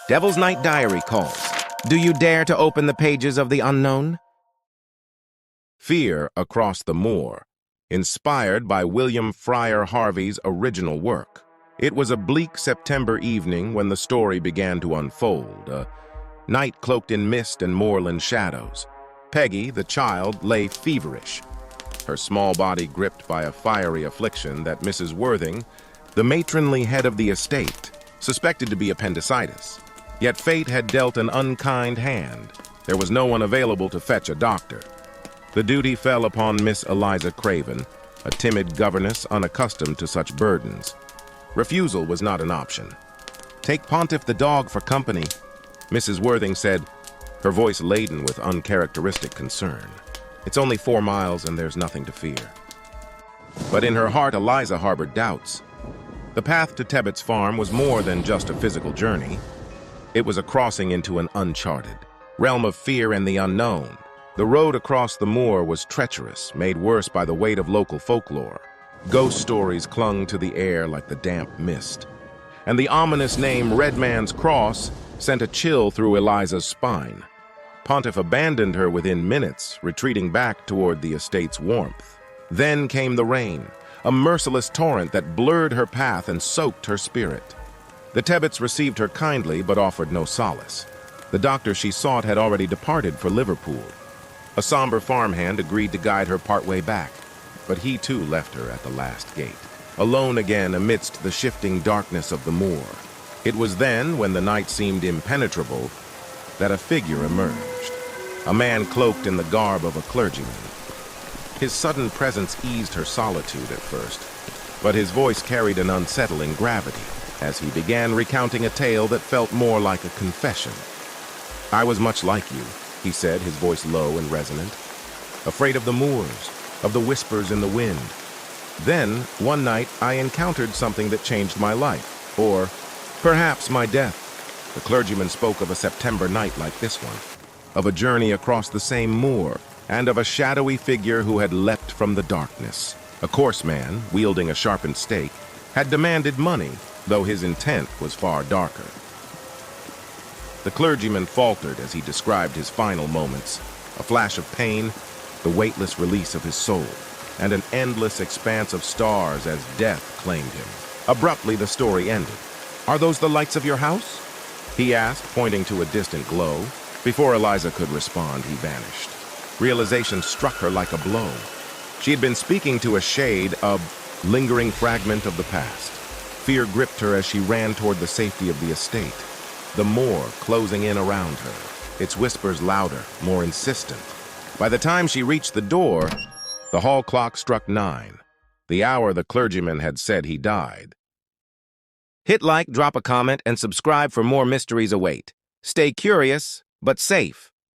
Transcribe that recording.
Devil's Night Diary calls. Do you dare to open the pages of the unknown? Fear Across the Moor, inspired by William Fryer Harvey's original work. It was a bleak September evening when the story began to unfold, a night cloaked in mist and moorland shadows. Peggy, the child, lay feverish, her small body gripped by a fiery affliction that Mrs. Worthing, the matronly head of the estate, suspected to be appendicitis. Yet fate had dealt an unkind hand. There was no one available to fetch a doctor. The duty fell upon Miss Eliza Craven, a timid governess unaccustomed to such burdens. Refusal was not an option. "Take Pontiff the dog for company," Mrs. Worthing said, her voice laden with uncharacteristic concern. "It's only 4 miles and there's nothing to fear." But in her heart, Eliza harbored doubts. The path to Tebbett's farm was more than just a physical journey. It was a crossing into an uncharted realm of fear and the unknown. The road across the moor was treacherous, made worse by the weight of local folklore. Ghost stories clung to the air like the damp mist. And the ominous name Red Man's Cross sent a chill through Eliza's spine. Pontiff abandoned her within minutes, retreating back toward the estate's warmth. Then came the rain, a merciless torrent that blurred her path and soaked her spirit. The Tebbetts received her kindly but offered no solace. The doctor she sought had already departed for Liverpool. A somber farmhand agreed to guide her partway back, but he too left her at the last gate, alone again amidst the shifting darkness of the moor. It was then, when the night seemed impenetrable, that a figure emerged, a man cloaked in the garb of a clergyman. His sudden presence eased her solitude at first, but his voice carried an unsettling gravity as he began recounting a tale that felt more like a confession. "I was much like you," he said, his voice low and resonant, "afraid of the moors, of the whispers in the wind. Then, one night, I encountered something that changed my life, or perhaps my death." The clergyman spoke of a September night like this one, of a journey across the same moor, and of a shadowy figure who had leapt from the darkness. A coarse man, wielding a sharpened stake, had demanded money, though his intent was far darker. The clergyman faltered as he described his final moments, a flash of pain, the weightless release of his soul, and an endless expanse of stars as death claimed him. Abruptly, the story ended. "Are those the lights of your house?" he asked, pointing to a distant glow. Before Eliza could respond, he vanished. Realization struck her like a blow. She had been speaking to a shade, a lingering fragment of the past. Fear gripped her as she ran toward the safety of the estate, the moor closing in around her, its whispers louder, more insistent. By the time she reached the door, the hall clock struck 9, the hour the clergyman had said he died. Hit like, drop a comment, and subscribe for more mysteries await. Stay curious, but safe.